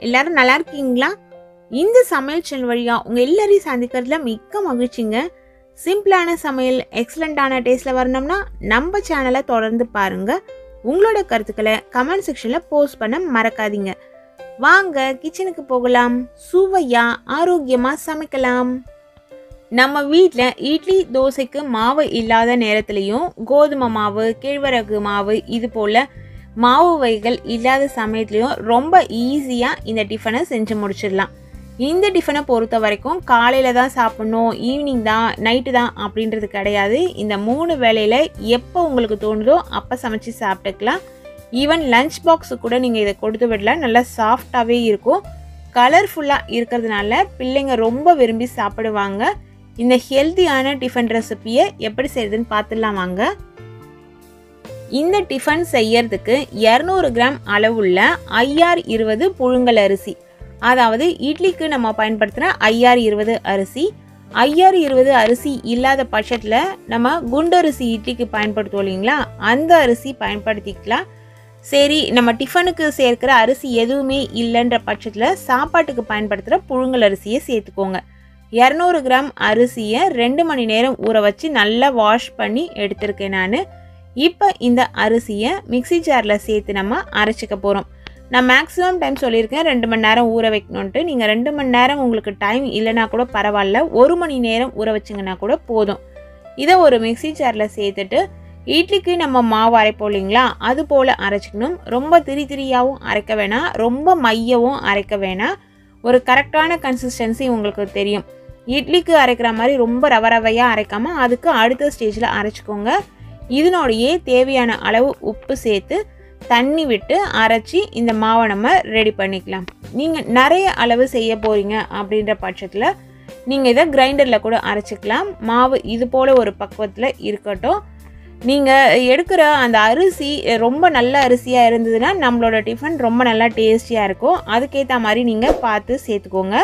எல்லாரும் நல்லா இருக்கீங்களா? இந்த சமையல் சேனல் வழியா உங்க எல்லாரையும் சந்திக்கிறதுல மிக்க மகிழ்ச்சிங்க. சிம்பிளான சமையல் எக்ஸலண்டான டேஸ்ட்ல வரணும்னா நம்ம சேனலை தொடர்ந்து பாருங்க. உங்களோட கருத்துக்களை கமெண்ட் செக்ஷன்ல போஸ்ட் பண்ண மறக்காதீங்க. வாங்க கிச்சனுக்கு போகலாம். சுவையா ஆரோக்கியமா சமைக்கலாம். நம்ம வீட்டில் இட்லி தோசைக்கு மாவு இல்லாத நேரத்துலையும் கோதுமை மாவு கேழ்வரகு மாவு இது போல் மாவு வகைகள் இல்லாத சமயத்துலையும் ரொம்ப ஈஸியாக இந்த டிஃபனை செஞ்சு முடிச்சிடலாம். இந்த டிஃபனை பொறுத்த வரைக்கும் காலையில் தான் சாப்பிட்ணும், ஈவினிங் தான், நைட்டு தான் அப்படின்றது கிடையாது. இந்த 3 வேளையில் எப்போ உங்களுக்கு தோணுதோ அப்போ சமைச்சு சாப்பிட்டுக்கலாம். ஈவன் லஞ்ச் பாக்ஸு கூட நீங்கள் இதை கொடுத்து விடலாம். நல்லா சாஃப்டாகவே இருக்கும். கலர்ஃபுல்லாக இருக்கிறதுனால பிள்ளைங்க ரொம்ப விரும்பி சாப்பிடுவாங்க. இந்த ஹெல்த்தியான டிஃபன் ரெசிபியை எப்படி செய்யுதுன்னு பார்த்துடலாம் வாங்க. இந்த டிஃபன் செய்யறதுக்கு 200 கிராம் அளவுள்ள IR20 புழுங்கல் அரிசி, அதாவது இட்லிக்கு நம்ம பயன்படுத்துகிற IR20 அரிசி. IR20 அரிசி இல்லாத பட்சத்தில் நம்ம குண்டரிசி இட்லிக்கு பயன்படுத்துவோம் இல்லைங்களா, அந்த அரிசி பயன்படுத்திக்கலாம். சரி, நம்ம டிஃபனுக்கு சேர்க்கிற அரிசி எதுவுமே இல்லைன்ற பட்சத்தில் சாப்பாட்டுக்கு பயன்படுத்துகிற புழுங்கல் அரிசியை சேர்த்துக்கோங்க. 200 கிராம் அரிசியை 2 மணி நேரம் ஊற வச்சு நல்லா வாஷ் பண்ணி எடுத்திருக்கேன் நான். இப்போ இந்த அரிசியை மிக்சி ஜாரில் சேர்த்து நம்ம அரைச்சிக்க போகிறோம். நான் மேக்ஸிமம் டைம் சொல்லியிருக்கேன் 2 மணி நேரம் ஊற வைக்கணுன்ட்டு. நீங்கள் 2 மணி நேரம் உங்களுக்கு டைம் இல்லைனா கூட பரவாயில்ல, 1 மணி நேரம் ஊற வச்சிங்கன்னா கூட போதும். இதை ஒரு மிக்சி ஜாரில் சேர்த்துட்டு இட்லிக்கு நம்ம மாவு அரைப்போம் இல்லைங்களா, அது போல் அரைச்சிக்கணும். ரொம்ப திரியாகவும் அரைக்க வேணாம், ரொம்ப மையவும் அரைக்க வேணாம். ஒரு கரெக்டான கன்சிஸ்டன்சி உங்களுக்கு தெரியும். இட்லிக்கு அரைக்கிற மாதிரி ரொம்ப ரவையாக அரைக்காமல் அதுக்கு அடுத்த ஸ்டேஜில் அரைச்சிக்கோங்க. இதனோடையே தேவையான அளவு உப்பு சேர்த்து தண்ணி விட்டு அரைச்சி இந்த மாவை நம்ம ரெடி பண்ணிக்கலாம். நீங்கள் நிறைய அளவு செய்ய போகிறீங்க அப்படின்ற பட்சத்தில் நீங்கள் இதை கிரைண்டரில் கூட அரைச்சிக்கலாம். மாவு இது போல் ஒரு பக்குவத்தில் இருக்கட்டும். நீங்கள் எடுக்கிற அந்த அரிசி ரொம்ப நல்ல அரிசியாக இருந்ததுன்னா நம்மளோட டிஃபன் ரொம்ப நல்லா டேஸ்டியாக இருக்கும். அதுக்கேற்ற மாதிரி நீங்கள் பார்த்து சேர்த்துக்கோங்க.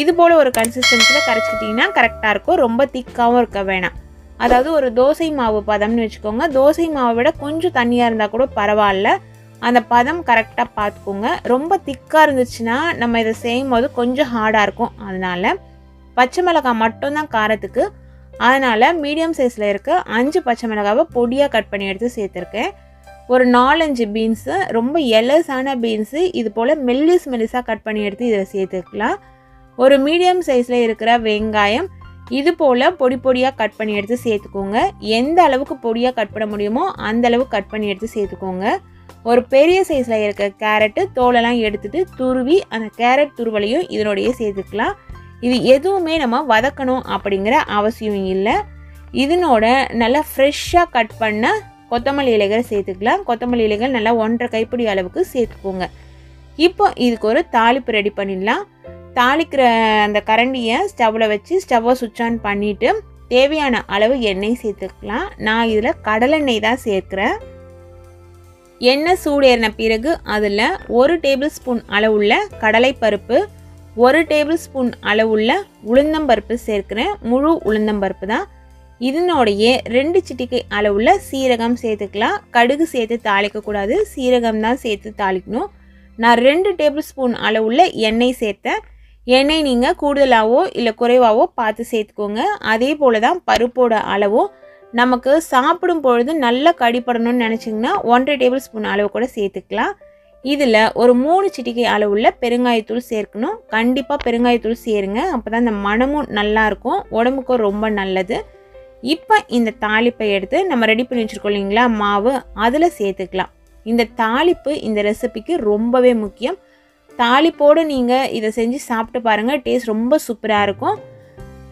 இது போல் ஒரு கன்சிஸ்டன்சியில் கரைச்சிக்கிட்டிங்கன்னா கரெக்டாக இருக்கும். ரொம்ப திக்காகவும் இருக்க வேணாம். அதாவது ஒரு தோசை மாவு பதம்னு வச்சுக்கோங்க. தோசை மாவை விட கொஞ்சம் தண்ணியாக இருந்தால் கூட பரவாயில்ல. அந்த பதம் கரெக்டாக பார்த்துக்கோங்க. ரொம்ப திக்காக இருந்துச்சுன்னா நம்ம இதை செய்யும் போது கொஞ்சம் ஹார்டாக இருக்கும். அதனால் பச்சை மிளகாய் மட்டும்தான் காரத்துக்கு. அதனால் மீடியம் சைஸில் இருக்க 5 பச்சை மிளகாவை பொடியாக கட் பண்ணி எடுத்து சேர்த்துருக்கேன். ஒரு 4-5 பீன்ஸு, ரொம்ப எலஸான பீன்ஸு இது போல் மெல்லிஸாக கட் பண்ணி எடுத்து இதில் சேர்த்துக்கலாம். ஒரு மீடியம் சைஸில் இருக்கிற வெங்காயம் இது போல் பொடியாக கட் பண்ணி எடுத்து சேர்த்துக்கோங்க. எந்த அளவுக்கு பொடியாக கட் பண்ண முடியுமோ அந்த அளவுக்கு கட் பண்ணி எடுத்து சேர்த்துக்கோங்க. ஒரு பெரிய சைஸில் இருக்க கேரட்டு தோலெல்லாம் எடுத்துகிட்டு துருவி அந்த கேரட் துருவலையும் இதனோடையே சேர்த்துக்கலாம். இது எதுவுமே நம்ம வதக்கணும் அப்படிங்கிற அவசியம் இல்லை. இதனோட நல்லா ஃப்ரெஷ்ஷாக கட் பண்ண கொத்தமல்லி இலைகள் சேர்த்துக்கலாம். கொத்தமல்லி இலைகள் நல்லா 1.5 கைப்பிடி அளவுக்கு சேர்த்துக்கோங்க. இப்போ இதுக்கு ஒரு தாளிப்பு ரெடி பண்ணிடலாம். தாளிக்கிற அந்த கரண்டியை ஸ்டவ்வில் வச்சு ஸ்டவ்வை சுவிட்ச் ஆன் பண்ணிவிட்டு தேவையான அளவு எண்ணெய் சேர்த்துக்கலாம். நான் இதில் கடலெண்ணெய் தான் சேர்க்குறேன். எண்ணெய் சூடேறின பிறகு அதில் 1 டேபிள் ஸ்பூன் அளவுள்ள கடலைப்பருப்பு, 1 டேபிள் ஸ்பூன் அளவுள்ள உளுந்தம்பருப்பு சேர்க்குறேன். முழு உளுந்தம்பருப்பு தான். இதனோடையே 2 சிட்டிகை அளவுள்ள சீரகம் சேர்த்துக்கலாம். கடுகு சேர்த்து தாளிக்கக்கூடாது, சீரகம் தான் சேர்த்து தாளிக்கணும். நான் 2 டேபிள் ஸ்பூன் அளவுள்ள எண்ணெய் சேர்த்தேன். எண்ணெய் நீங்கள் கூடுதலாகவோ இல்லை குறைவாகவோ பார்த்து சேர்த்துக்கோங்க. அதே போல் தான் பருப்போட அளவும் நமக்கு சாப்பிடும் பொழுது நல்லா கடிப்படணும்னு நினச்சிங்கன்னா 1.5 டேபிள் ஸ்பூன் அளவு கூட சேர்த்துக்கலாம். இதில் ஒரு 3 சிட்டிகை அளவுள்ள பெருங்காயத்தூள் சேர்க்கணும். கண்டிப்பாக பெருங்காயத்தூள் சேருங்க, அப்போ தான் இந்த மணமும் நல்லாயிருக்கும், உடம்புக்கும் ரொம்ப நல்லது. இப்போ இந்த தாளிப்பை எடுத்து நம்ம ரெடி பண்ணி வச்சுருக்கோம் இல்லைங்களா மாவு, அதில் சேர்த்துக்கலாம். இந்த தாளிப்பு இந்த ரெசிபிக்கு ரொம்பவே முக்கியம். தாளிப்போடு நீங்கள் இதை செஞ்சு சாப்பிட்டு பாருங்கள், டேஸ்ட் ரொம்ப சூப்பராக இருக்கும்.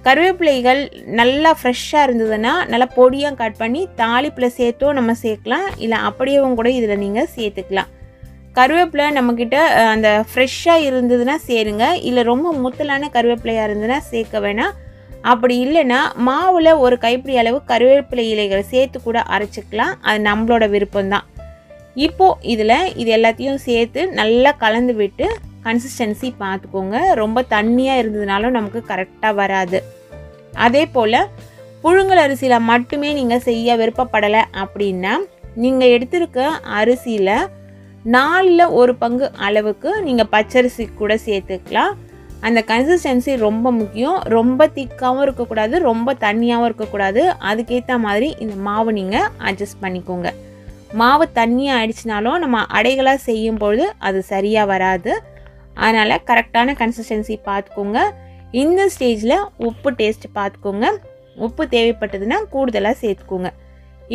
கருவேப்பிலைகள் நல்லா ஃப்ரெஷ்ஷாக இருந்ததுன்னா நல்லா பொடியாக கட் பண்ணி தாளிப்பில் சேர்த்தோ நம்ம சேர்க்கலாம், இல்லை அப்படியேவும் கூட இதில் நீங்கள் சேர்த்துக்கலாம். கருவேப்பிலை நம்மக்கிட்ட அந்த ஃப்ரெஷ்ஷாக இருந்ததுன்னா சேருங்க, இல்லை ரொம்ப முத்தலான கருவேப்பிலையாக இருந்ததுன்னா சேர்க்க வேணாம். அப்படி இல்லைன்னா மாவில் ஒரு கைப்பிடி அளவு கருவேப்பிலை இலைகளை சேர்த்து கூட அரைச்சிக்கலாம். அது நம்மளோட விருப்பம்தான். இப்போது இதில் இது எல்லாத்தையும் சேர்த்து நல்லா கலந்து விட்டு கன்சிஸ்டன்சி பார்த்துக்கோங்க. ரொம்ப தண்ணியாக இருந்ததுனாலும் நமக்கு கரெக்டாக வராது. அதே போல் புழுங்கல் அரிசியில் மட்டுமே நீங்கள் செய்ய விருப்பப்படலை அப்படின்னா நீங்கள் எடுத்திருக்க அரிசியில் 4ல் 1 பங்கு அளவுக்கு நீங்கள் பச்சரிசி கூட சேர்த்துக்கலாம். அந்த கன்சிஸ்டன்சி ரொம்ப முக்கியம். ரொம்ப திக்காகவும் இருக்கக்கூடாது, ரொம்ப தண்ணியாகவும் இருக்கக்கூடாது. அதுக்கேற்ற மாதிரி இந்த மாவு நீங்கள் அட்ஜஸ்ட் பண்ணிக்கோங்க. மாவு தண்ணியாக ஆயிடுச்சுனாலும் நம்ம அடைகளாக செய்யும்பொழுது அது சரியாக வராது. அதனால் கரெக்டான கன்சிஸ்டன்சி பார்த்துக்கோங்க. இந்த ஸ்டேஜில் உப்பு டேஸ்ட் பார்த்துக்கோங்க. உப்பு தேவைப்பட்டதுன்னா கூடுதலாக சேர்த்துக்கோங்க.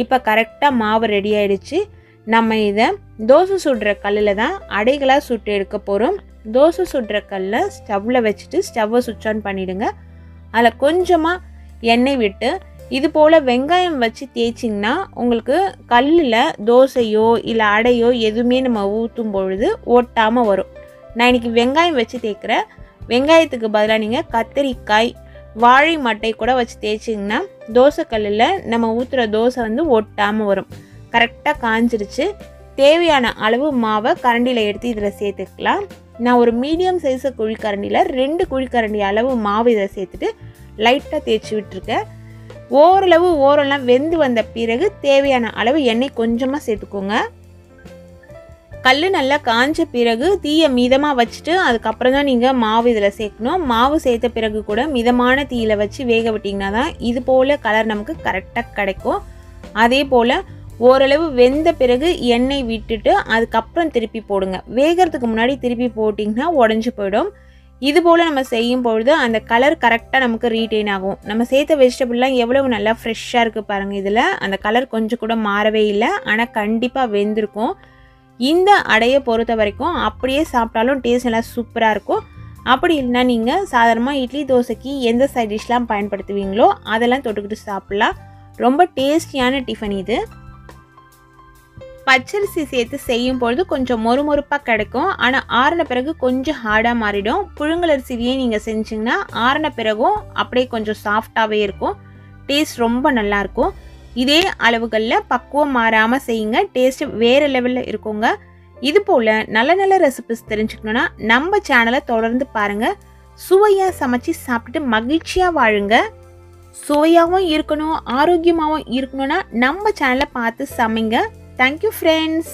இப்போ கரெக்டாக மாவு ரெடி ஆகிடுச்சு. நம்ம இதை தோசை சுடுற கல்லில் தான் அடைகளாக சுட்டு எடுக்க போகிறோம். தோசை சுடுற கல்லை ஸ்டவ்வில் வச்சுட்டு ஸ்டவ்வை சுவிட்ச் ஆன் பண்ணிவிடுங்க. அதில் கொஞ்சமாக எண்ணெய் விட்டு இது போல் வெங்காயம் வச்சு தேய்ச்சிங்கன்னா உங்களுக்கு கல்லில் தோசையோ இல்லை அடையோ எதுவுமே நம்ம ஊற்றும் பொழுது ஓட்டாமல் வரும். நான் இன்றைக்கி வெங்காயம் வச்சு தேய்க்கிறேன். வெங்காயத்துக்கு பதிலாக நீங்கள் கத்திரிக்காய், வாழை மட்டை கூட வச்சு தேய்ச்சிங்கன்னா தோசை கல்லில் நம்ம ஊற்றுற தோசை வந்து ஒட்டாமல் வரும். கரெக்டாக காஞ்சிருச்சு. தேவையான அளவு மாவை கரண்டியில் எடுத்து இதில் சேர்த்துக்கலாம். நான் ஒரு மீடியம் சைஸு குழிக்கரண்டியில் 2 குழிக்கரண்டி அளவு மாவு இதில் சேர்த்துட்டு லைட்டாக தேய்ச்சி விட்டுருக்கேன். ஓரெல்லாம் வெந்து வந்த பிறகு தேவையான அளவு எண்ணெய் கொஞ்சமாக சேர்த்துக்கோங்க. கல் நல்லா காஞ்ச பிறகு தீயை மிதமாக வச்சுட்டு அதுக்கப்புறம் தான் நீங்கள் மாவு இதில் சேர்க்கணும். மாவு சேர்த்த பிறகு கூட மிதமான தீயில் வச்சு வேக விட்டிங்கன்னா தான் இது போல் கலர் நமக்கு கரெக்டாக கிடைக்கும். அதே போல் ஓரளவு வெந்த பிறகு எண்ணெய் விட்டுட்டு அதுக்கப்புறம் திருப்பி போடுங்க. வேகிறதுக்கு முன்னாடி திருப்பி போட்டிங்கன்னா உடஞ்சி போயிடும். இது போல் நம்ம செய்யும் பொழுது அந்த கலர் கரெக்டாக நமக்கு ரீட்டைன் ஆகும். நம்ம சேர்த்த வெஜிடபிள்லாம் எவ்வளவு நல்லா ஃப்ரெஷ்ஷாக இருக்குது பாருங்கள். இதில் அந்த கலர் கொஞ்சம் கூட மாறவே இல்லை. ஆனால் கண்டிப்பாக வெந்திருக்கும். இந்த அடையை பொறுத்த வரைக்கும் அப்படியே சாப்பிட்டாலும் டேஸ்ட் நல்லா சூப்பராக இருக்கும். அப்படி இல்லைன்னா நீங்கள் சாதாரணமாக இட்லி தோசைக்கு எந்த சைட் டிஷ்லாம் பயன்படுத்துவீங்களோ அதெல்லாம் தொட்டுக்கிட்டு சாப்பிட்லாம். ரொம்ப டேஸ்டியான டிஃபன் இது. பச்சரிசி சேர்த்து செய்யும் பொழுது கொஞ்சம் மொறுமொறுப்பாக கிடைக்கும். ஆனால் ஆறின பிறகு கொஞ்சம் ஹார்டாக மாறிடும். புழுங்கலரிசிலேயே நீங்கள் செஞ்சிங்கன்னா ஆறின பிறகும் அப்படியே கொஞ்சம் சாஃப்டாகவே இருக்கும். டேஸ்ட் ரொம்ப நல்லாயிருக்கும். இதே அளவுகளில் பக்குவம் மாறாமல் செய்யுங்க. டேஸ்ட்டு வேறு லெவலில் இருக்குங்க. இது போல் நல்ல நல்ல ரெசிபிஸ் தெரிஞ்சுக்கணுன்னா நம்ம சேனலை தொடர்ந்து பாருங்கள். சுவையாக சமைச்சு சாப்பிட்டு மகிழ்ச்சியாக வாழுங்க. சுவையாகவும் இருக்கணும், ஆரோக்கியமாகவும் இருக்கணும்னா நம்ம சேனலை பார்த்து சமைங்க. Thank you friends.